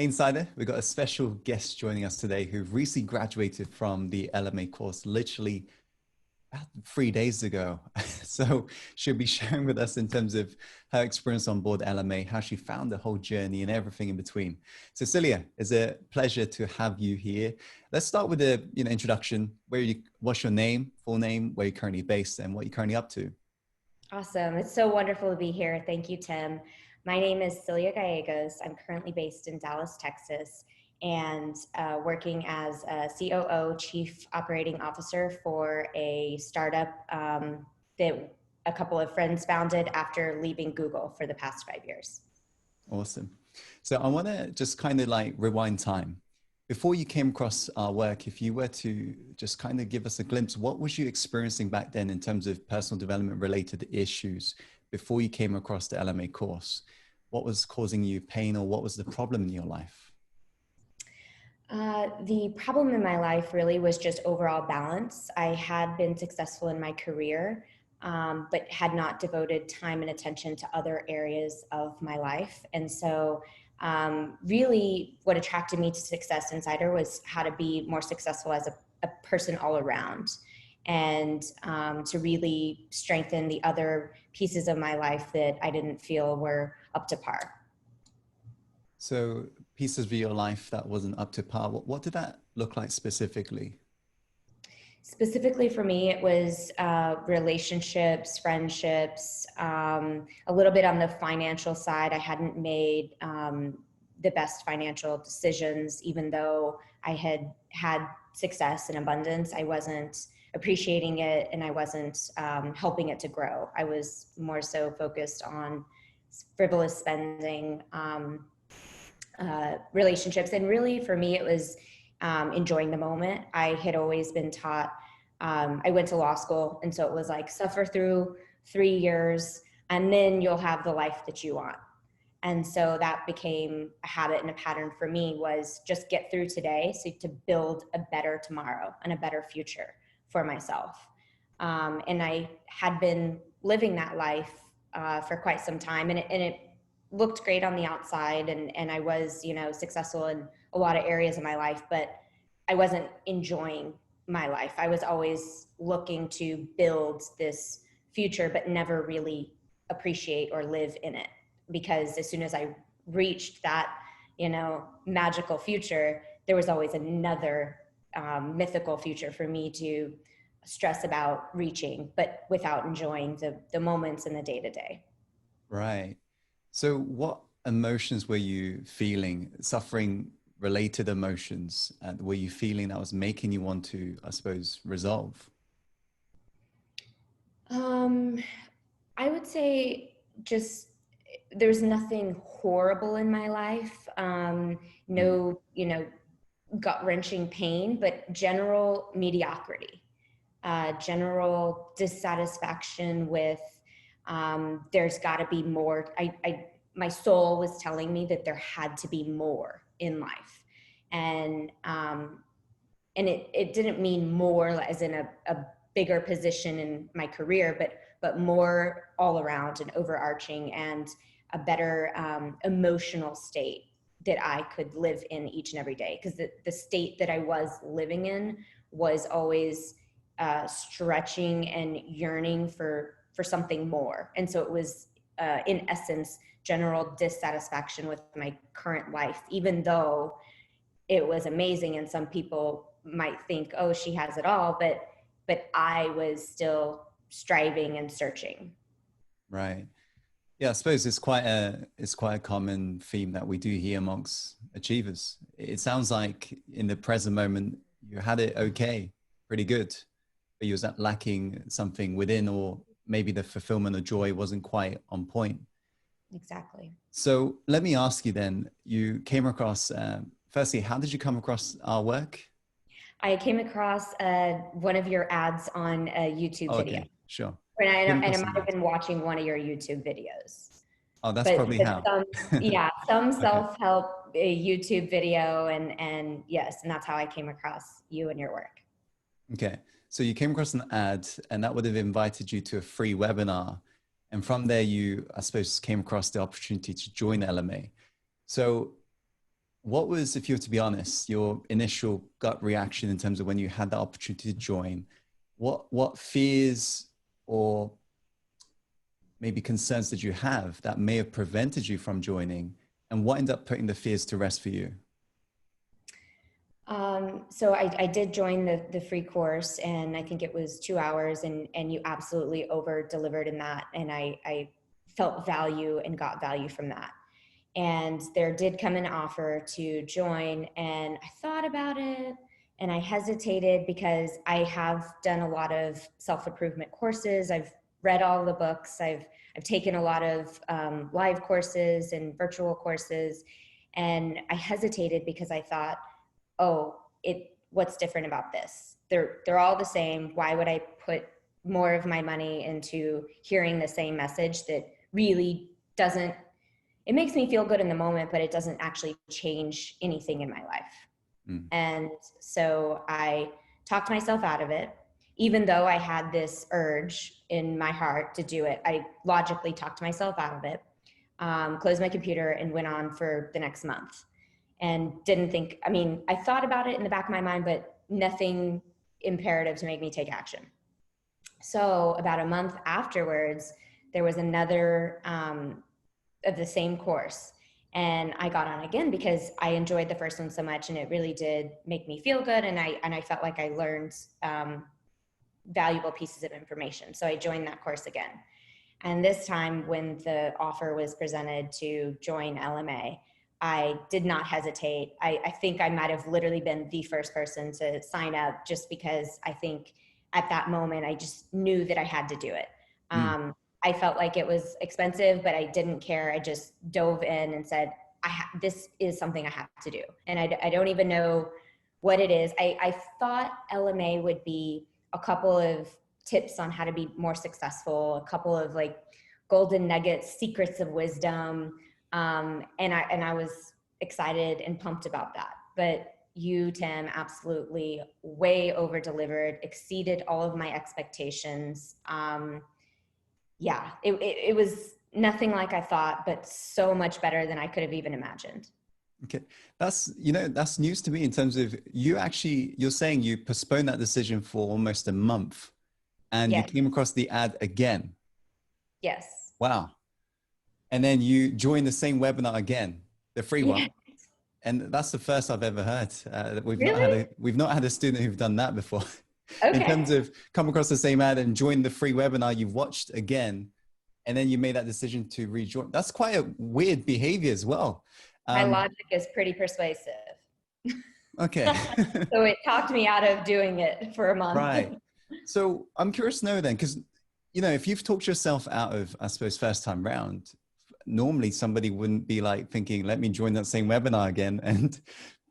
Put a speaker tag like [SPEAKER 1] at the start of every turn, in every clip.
[SPEAKER 1] Hey Insider, we've got a special guest joining us today who recently graduated from the LMA course literally about 3 days ago. So she'll be sharing with us in terms of her experience on board LMA, how she found the whole journey and everything in between. So Sylia, it's a pleasure to have you here. Let's start with a introduction. What's your name, full name, where you're currently based and what you're currently up to?
[SPEAKER 2] Awesome. It's so wonderful to be here. Thank you, Tim. My name is Sylia Gallegos. I'm currently based in Dallas, Texas, and working as a COO, Chief Operating Officer for a startup that a couple of friends founded after leaving Google for the past 5 years.
[SPEAKER 1] Awesome. So I want to just kind of like rewind time. Before you came across our work, if you were to just kind of give us a glimpse, what was you experiencing back then in terms of personal development related issues before you came across the LMA course? What was causing you pain or what was the problem in your life?
[SPEAKER 2] The problem in my life really was just overall balance. I had been successful in my career, but had not devoted time and attention to other areas of my life. And so really what attracted me to Success Insider was how to be more successful as a person all around, and to really strengthen the other pieces of my life that I didn't feel were up to par.
[SPEAKER 1] So pieces of your life that wasn't up to par, what did that look like specifically?
[SPEAKER 2] Specifically for me, it was relationships, friendships, a little bit on the financial side. I hadn't made the best financial decisions, even though I had had success and abundance. I wasn't appreciating it, and I wasn't helping it to grow. I was more so focused on frivolous spending, relationships. And really for me, it was enjoying the moment. I had always been taught, I went to law school, and so it was like, suffer through 3 years and then you'll have the life that you want. And so that became a habit and a pattern for me, was just get through today so to build a better tomorrow and a better future for myself. And I had been living that life for quite some time, and it looked great on the outside, and I was, successful in a lot of areas of my life, but I wasn't enjoying my life. I was always looking to build this future, but never really appreciate or live in it. Because as soon as I reached that, magical future, there was always another mythical future for me to stress about reaching, but without enjoying the moments in the day to day.
[SPEAKER 1] Right. So what emotions were you feeling, suffering related emotions, and were you feeling that was making you want to, I suppose, resolve?
[SPEAKER 2] Um, I would say just there's nothing horrible in my life.
[SPEAKER 1] Mm.
[SPEAKER 2] No, gut wrenching pain, but general mediocrity, general dissatisfaction with there's got to be more. My soul was telling me that there had to be more in life, and it didn't mean more as in a bigger position in my career, but more all around and overarching, and a better emotional state that I could live in each and every day. Because the state that I was living in was always stretching and yearning for something more. And so it was, in essence, general dissatisfaction with my current life, even though it was amazing. And some people might think, oh, she has it all, but I was still striving and searching.
[SPEAKER 1] Right. Yeah, I suppose it's quite a common theme that we do hear amongst achievers. It sounds like in the present moment you had it okay, pretty good, but you was lacking something within, or maybe the fulfillment or joy wasn't quite on point.
[SPEAKER 2] Exactly.
[SPEAKER 1] So let me ask you then, you came across, firstly, how did you come across our work?
[SPEAKER 2] I came across one of your ads on a YouTube
[SPEAKER 1] Oh,
[SPEAKER 2] video.
[SPEAKER 1] okay, sure.
[SPEAKER 2] And
[SPEAKER 1] Came
[SPEAKER 2] I
[SPEAKER 1] across
[SPEAKER 2] might
[SPEAKER 1] an
[SPEAKER 2] have
[SPEAKER 1] ad.
[SPEAKER 2] been watching one of your YouTube videos.
[SPEAKER 1] Oh, that's
[SPEAKER 2] But
[SPEAKER 1] probably how.
[SPEAKER 2] some, yeah, some
[SPEAKER 1] Okay.
[SPEAKER 2] self-help YouTube video, and yes, and that's how I came across you and your work.
[SPEAKER 1] Okay. So you came across an ad and that would have invited you to a free webinar. And from there, you, I suppose, came across the opportunity to join LMA. So What was, if you were to be honest, your initial gut reaction in terms of when you had the opportunity to join? What fears or maybe concerns did you have that may have prevented you from joining? And what ended up putting the fears to rest for you?
[SPEAKER 2] So I did join the free course, and I think it was 2 hours, and you absolutely over delivered in that. And I felt value and got value from that. And there did come an offer to join, and I thought about it and I hesitated because I have done a lot of self-improvement courses. I've read all the books. I've taken a lot of live courses and virtual courses, and I hesitated because I thought, oh, what's different about this? They're all the same. Why would I put more of my money into hearing the same message that really doesn't, it makes me feel good in the moment, but it doesn't actually change anything in my life.
[SPEAKER 1] Mm.
[SPEAKER 2] And so I talked myself out of it. Even though I had this urge in my heart to do it, I logically talked myself out of it, closed my computer, and went on for the next month. And didn't think, I mean, I thought about it in the back of my mind, but nothing imperative to make me take action. So about a month afterwards, there was another of the same course. And I got on again because I enjoyed the first one so much, and it really did make me feel good. And I felt like I learned valuable pieces of information. So I joined that course again. And this time, when the offer was presented to join LMA, I did not hesitate. I think I might have literally been the first person to sign up, just because I think at that moment, I just knew that I had to do it.
[SPEAKER 1] Mm.
[SPEAKER 2] I felt like it was expensive, but I didn't care. I just dove in and said, this is something I have to do. And I don't even know what it is. I thought LMA would be a couple of tips on how to be more successful, a couple of like golden nuggets, secrets of wisdom. And I was excited and pumped about that. But you, Tim, absolutely way over delivered, exceeded all of my expectations. Yeah, it was nothing like I thought, but so much better than I could have even imagined.
[SPEAKER 1] Okay. That's, that's news to me in terms of you're saying you postponed that decision for almost a month and you
[SPEAKER 2] Yes,
[SPEAKER 1] came across the ad again.
[SPEAKER 2] yes.
[SPEAKER 1] Wow. And then you joined the same webinar again, the free
[SPEAKER 2] Yeah.
[SPEAKER 1] one. And that's the first I've ever heard. That
[SPEAKER 2] Really?
[SPEAKER 1] we've not had a student who've done that before. In
[SPEAKER 2] Okay.
[SPEAKER 1] terms of come across the same ad and join the free webinar you've watched again, and then you made that decision to rejoin. That's quite a weird behavior as well.
[SPEAKER 2] My
[SPEAKER 1] Um,
[SPEAKER 2] logic is pretty persuasive.
[SPEAKER 1] okay.
[SPEAKER 2] So it talked me out of doing it for a month.
[SPEAKER 1] Right. So I'm curious to know then, because if you've talked yourself out of, I suppose, first time round, normally somebody wouldn't be like thinking, let me join that same webinar again and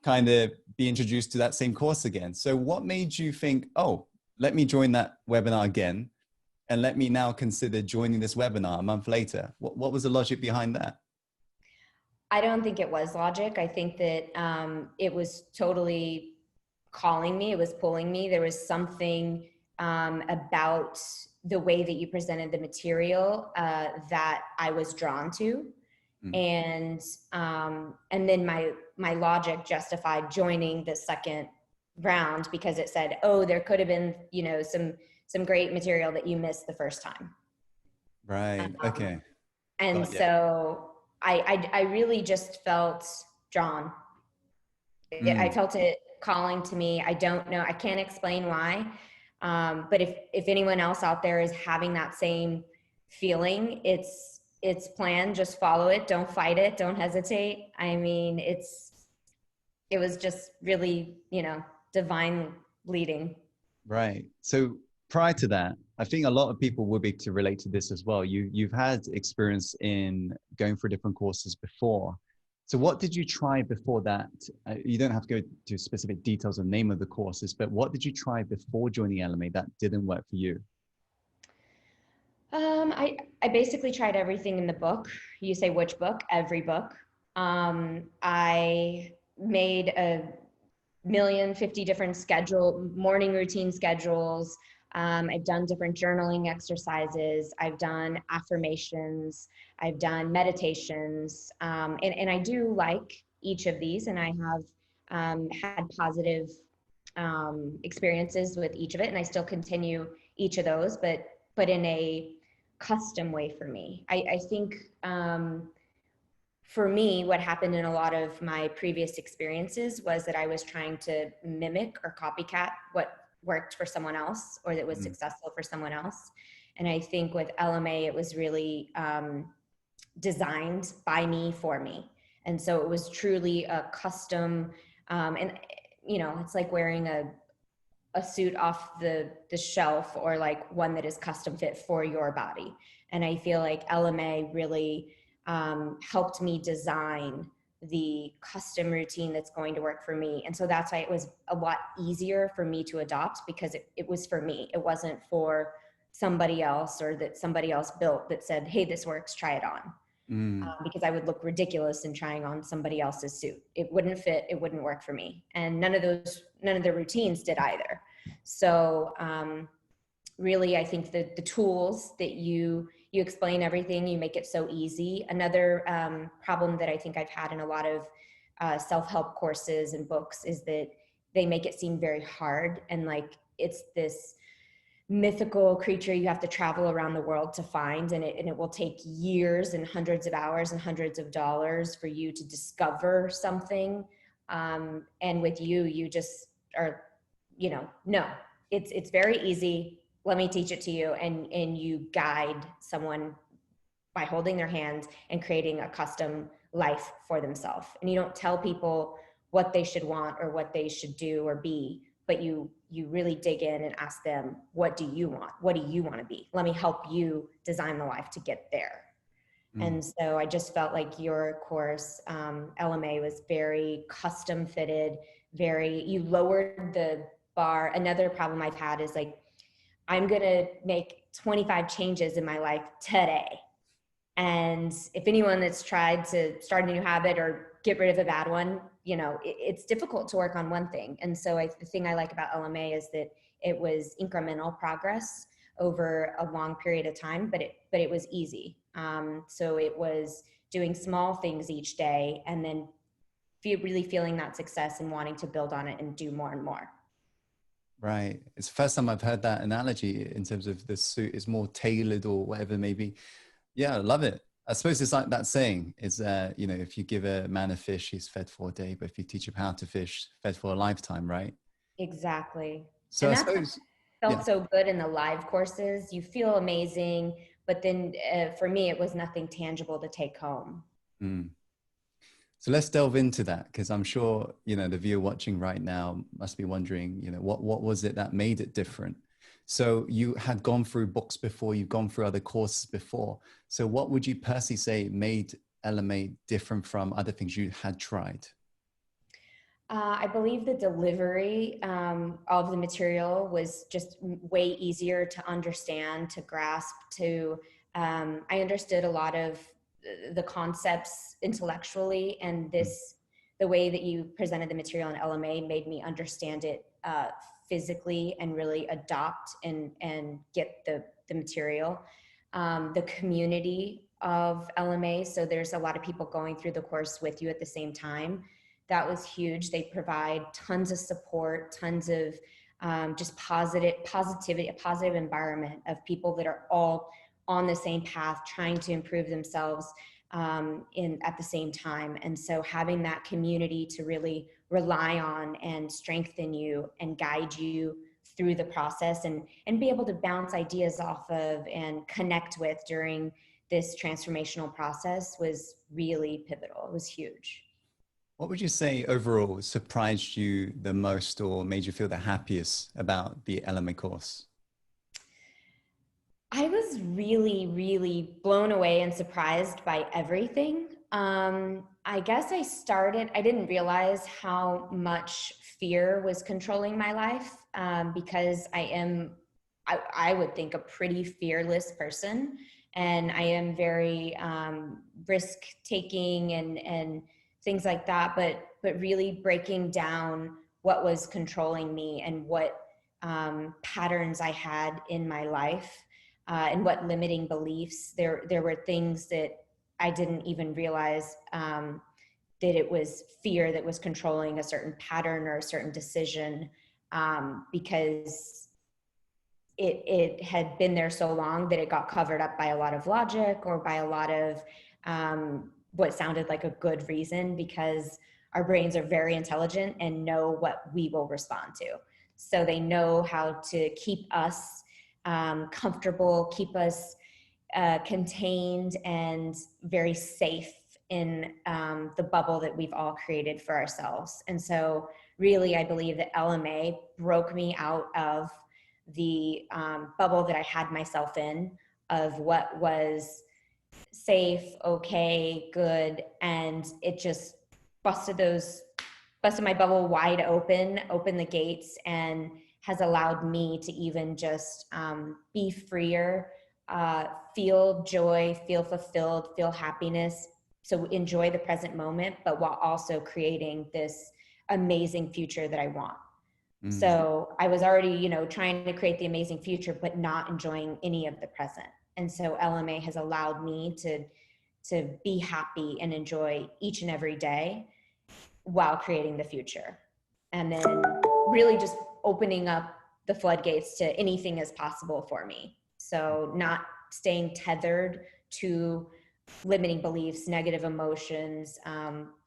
[SPEAKER 1] kind of be introduced to that same course again. So what made you think, oh, let me join that webinar again and let me now consider joining this webinar a month later? What was the logic behind that?
[SPEAKER 2] I don't think it was logic. I think that it was totally calling me. It was pulling me. There was something about the way that you presented the material that I was drawn to,
[SPEAKER 1] Mm.
[SPEAKER 2] and then my logic justified joining the second round because it said, oh, there could have been some great material that you missed the first time.
[SPEAKER 1] Right.
[SPEAKER 2] Um,
[SPEAKER 1] Okay.
[SPEAKER 2] and
[SPEAKER 1] Got you.
[SPEAKER 2] so I really just felt drawn. I
[SPEAKER 1] Mm.
[SPEAKER 2] felt it calling to me. I don't know. I can't explain why. But if anyone else out there is having that same feeling, it's planned. Just follow it. Don't fight it. Don't hesitate. I mean, it was just really, divine leading.
[SPEAKER 1] Right. So prior to that, I think a lot of people will be able to relate to this as well. You've had experience in going through different courses before. So what did you try before that? You don't have to go to specific details of the name of the courses, but what did you try before joining LMA that didn't work for you?
[SPEAKER 2] I basically tried everything in the book. You say which book? Every book. I made a 1,050 different morning routine schedules. I've done different journaling exercises. I've done affirmations. I've done meditations. And I do like each of these, and I have had positive experiences with each of it, and I still continue each of those, but in a custom way for me. I think for me, what happened in a lot of my previous experiences was that I was trying to mimic or copycat what worked for someone else or that was
[SPEAKER 1] Mm.
[SPEAKER 2] successful for someone else. And I think with LMA, it was really designed by me for me. And so it was truly a custom, and you know, it's like wearing a suit off the shelf or like one that is custom fit for your body. And I feel like LMA really helped me design the custom routine that's going to work for me. And so that's why it was a lot easier for me to adopt, because it was for me. It wasn't for somebody else or that somebody else built that said, hey, this works, try it on.
[SPEAKER 1] Mm.
[SPEAKER 2] Because I would look ridiculous in trying on somebody else's suit. It wouldn't fit, it wouldn't work for me. And none of the routines did either. So really, I think that the tools that you explain everything, you make it so easy. Another problem that I think I've had in a lot of self-help courses and books is that they make it seem very hard, and like it's this mythical creature you have to travel around the world to find, and it will take years and hundreds of hours and hundreds of dollars for you to discover something. And with you just are, you know, no, it's very easy. Let me teach it to you, and you guide someone by holding their hand and creating a custom life for themselves. And you don't tell people what they should want or what they should do or be, but you really dig in and ask them, what do you want? What do you want to be? Let me help you design the life to get there.
[SPEAKER 1] Mm.
[SPEAKER 2] And so I just felt like your course, LMA, was very custom fitted, very, you lowered the bar. Another problem I've had is like, I'm going to make 25 changes in my life today. And if anyone that's tried to start a new habit or get rid of a bad one, you know, it's difficult to work on one thing. And so the thing I like about LMA is that it was incremental progress over a long period of time, but it was easy. So it was doing small things each day and then really feeling that success and wanting to build on it and do more and more.
[SPEAKER 1] Right. It's the first time I've heard that analogy in terms of the suit is more tailored or whatever, maybe. Yeah, I love it. I suppose it's like that saying is, you know, if you give a man a fish, he's fed for a day, but if you teach him how to fish, fed for a lifetime, right?
[SPEAKER 2] Exactly.
[SPEAKER 1] So
[SPEAKER 2] And
[SPEAKER 1] I
[SPEAKER 2] that's
[SPEAKER 1] suppose, yeah.
[SPEAKER 2] felt so good in the live courses. You feel amazing, but then for me, it was nothing tangible to take home.
[SPEAKER 1] Mm. So let's delve into that, because I'm sure, you know, the viewer watching right now must be wondering, you know, what was it that made it different? So you had gone through books before, you've gone through other courses before. So what would you personally say made LMA different from other things you had tried?
[SPEAKER 2] I believe the delivery of the material was just way easier to understand, to grasp, to, I understood a lot of the concepts intellectually, and the way that you presented the material in LMA made me understand it physically and really adopt and get the material. The community of LMA, so there's a lot of people going through the course with you at the same time. That was huge. They provide tons of support, tons of just positivity, a positive environment of people that are all on the same path, trying to improve themselves at the same time. And so having that community to really rely on and strengthen you and guide you through the process, and be able to bounce ideas off of and connect with during this transformational process was really pivotal. It was huge.
[SPEAKER 1] What would you say overall surprised you the most or made you feel the happiest about the LMA course?
[SPEAKER 2] I was really, really blown away and surprised by everything. I guess I didn't realize how much fear was controlling my life, because I would think, a pretty fearless person. And I am very risk taking and things like that, but really breaking down what was controlling me and what patterns I had in my life, and what limiting beliefs there were, things that I didn't even realize that it was fear that was controlling a certain pattern or a certain decision, because it had been there so long that it got covered up by a lot of logic or by a lot of what sounded like a good reason, because our brains are very intelligent and know what we will respond to. So they know how to keep us comfortable, keep us contained and very safe in the bubble that we've all created for ourselves. And so really, I believe that LMA broke me out of the bubble that I had myself in, of what was safe, okay, good, and it just busted my bubble wide open, opened the gates, and has allowed me to even just be freer, feel joy, feel fulfilled, feel happiness. So enjoy the present moment, but while also creating this amazing future that I want. So I was already, you know, trying to create the amazing future, but not enjoying any of the present. And so LMA has allowed me to be happy and enjoy each and every day while creating the future. And then really just opening up the floodgates to anything is possible for me. So not staying tethered to limiting beliefs, negative emotions,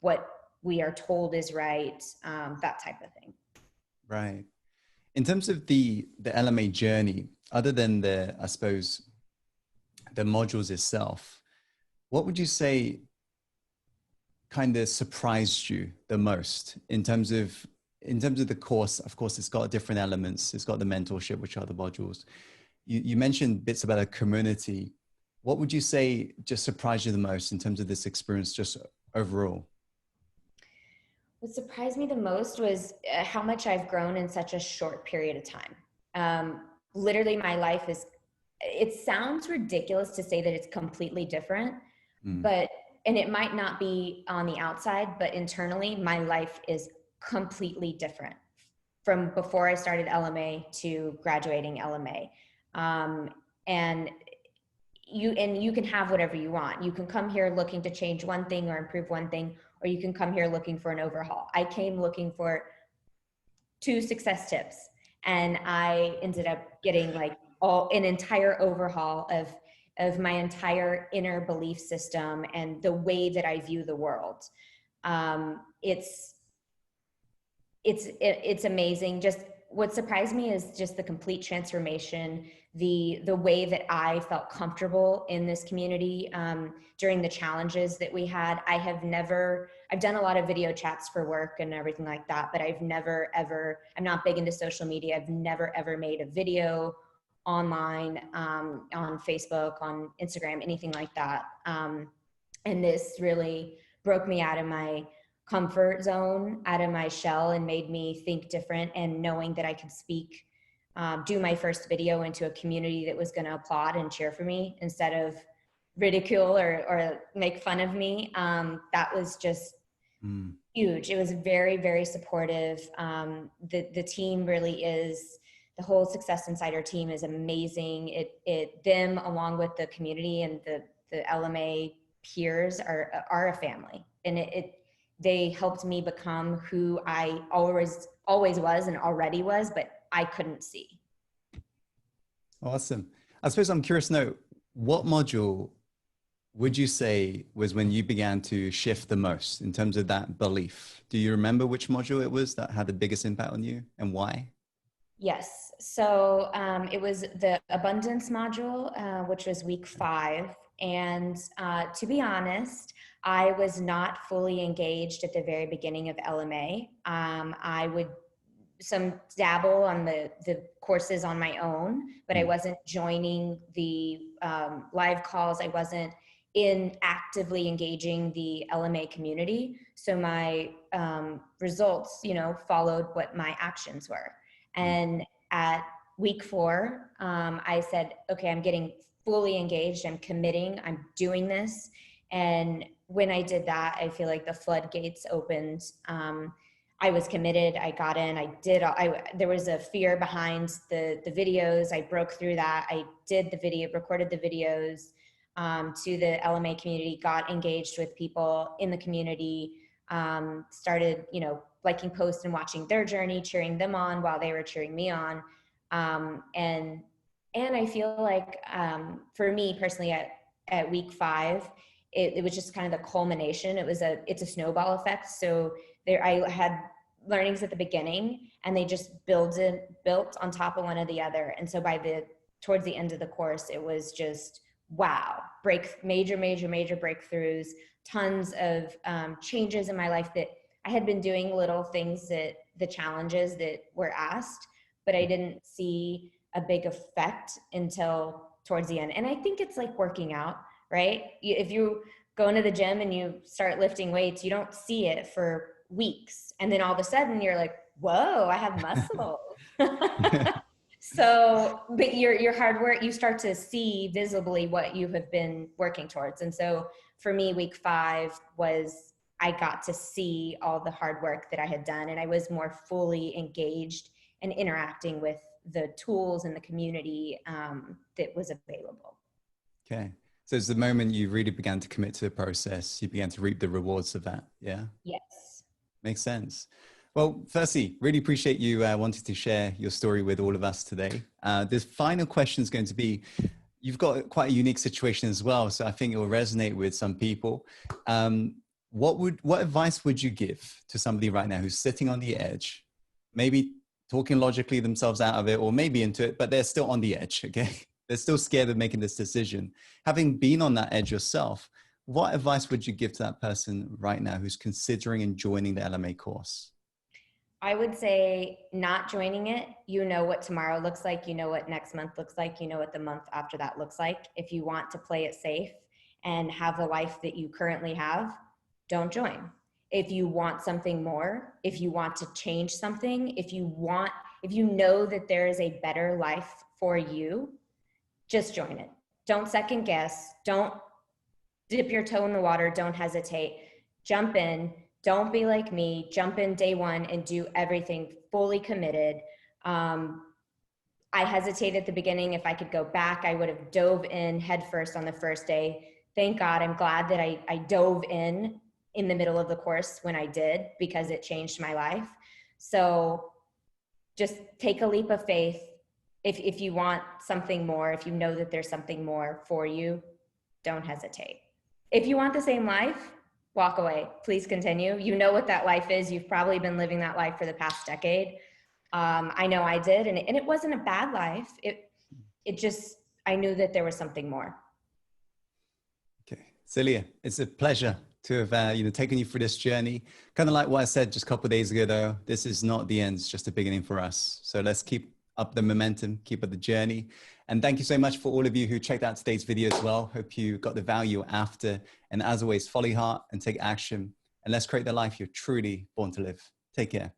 [SPEAKER 2] what we are told is right, that type of thing.
[SPEAKER 1] Right. In terms of the LMA journey, other than the, I suppose, the modules itself, what would you say kind of surprised you the most in terms of the course? Of course, it's got different elements. It's got the mentorship, which are the modules. You mentioned bits about a community. What would you say just surprised you the most in terms of this experience, just overall?
[SPEAKER 2] What surprised me the most was how much I've grown in such a short period of time. Literally, my life is, it sounds ridiculous to say that it's completely different, but, and it might not be on the outside, but internally, my life is completely different from before I started LMA to graduating LMA. And you can have whatever you want. You can come here looking to change one thing or improve one thing, or you can come here looking for an overhaul. I came looking for 2 success tips, and I ended up getting like an entire overhaul of my entire inner belief system and the way that I view the world. It's amazing. Just what surprised me is just the complete transformation, the way that I felt comfortable in this community during the challenges that we had. I've done a lot of video chats for work and everything like that, but I've never ever, I'm not big into social media. I've never ever made a video online, on Facebook, on Instagram, anything like that. And this really broke me out of my comfort zone, out of my shell, and made me think different. And knowing that I could speak, do my first video into a community that was going to applaud and cheer for me instead of ridicule or make fun of me, that was just huge. It was very, very supportive. The team really is, the whole Success Insider team is amazing. Them along with the community and the LMA peers are a family, and they helped me become who I always was and already was, but I couldn't see.
[SPEAKER 1] Awesome. I suppose I'm curious to know, what module would you say was when you began to shift the most in terms of that belief? Do you remember which module it was that had the biggest impact on you, and why?
[SPEAKER 2] Yes. So it was the abundance module, which was week 5. And to be honest, I was not fully engaged at the very beginning of LMA. I would dabble on the courses on my own, but I wasn't joining the live calls. I wasn't actively engaging the LMA community. So my results, followed what my actions were. And at week 4, I said, okay, I'm getting fully engaged. I'm committing. I'm doing this. And when I did that, I feel like the floodgates opened. I was committed. I got in. There was a fear behind the videos. I broke through that. I did the video, recorded the videos to the LMA community, got engaged with people in the community, started, you know, liking posts and watching their journey, cheering them on while they were cheering me on. And I feel like for me personally at week 5, it was just kind of the culmination. It's a snowball effect. So I had learnings at the beginning, and they just built on top of one of the other. And so towards the end of the course, it was just, wow, major breakthroughs, tons of changes in my life, that I had been doing little things, that the challenges that were asked, but I didn't see a big effect until towards the end. And I think it's like working out, right? If you go into the gym and you start lifting weights, you don't see it for weeks. And then all of a sudden you're like, whoa, I have muscle. So, but your hard work, you start to see visibly what you have been working towards. And so for me, week 5 was, I got to see all the hard work that I had done, and I was more fully engaged and interacting with the tools and the community that was available.
[SPEAKER 1] Okay. So it's the moment you really began to commit to the process, you began to reap the rewards of that. Yeah.
[SPEAKER 2] Yes.
[SPEAKER 1] Makes sense. Well, firstly, really appreciate you wanting to share your story with all of us today. This final question is going to be, you've got quite a unique situation as well, so I think it will resonate with some people. What advice would you give to somebody right now who's sitting on the edge, maybe talking logically themselves out of it, or maybe into it, but they're still on the edge, okay? They're still scared of making this decision. Having been on that edge yourself, what advice would you give to that person right now who's considering and joining the LMA course?
[SPEAKER 2] I would say not joining it. You know what tomorrow looks like. You know what next month looks like. You know what the month after that looks like. If you want to play it safe and have the life that you currently have, don't join. If you want something more, if you want to change something, if you know that there is a better life for you, just join it. Don't second guess. Don't dip your toe in the water. Don't hesitate. Jump in. Don't be like me. Jump in day one and do everything fully committed. I hesitated at the beginning. If I could go back, I would have dove in headfirst on the first day. Thank God. I'm glad that I dove in the middle of the course when I did, because it changed my life. So just take a leap of faith. If you want something more, if you know that there's something more for you, don't hesitate. If you want the same life, walk away. Please continue. You know what that life is. You've probably been living that life for the past decade. I know I did, and it wasn't a bad life. It just, I knew that there was something more.
[SPEAKER 1] Okay, Sylia, it's a pleasure to have taken you through this journey. Kind of like what I said just a couple of days ago, though, this is not the end; it's just a beginning for us. So let's keep up the momentum, keep up the journey. And thank you so much for all of you who checked out today's video as well. Hope you got the value after. And as always, follow your heart and take action. And let's create the life you're truly born to live. Take care.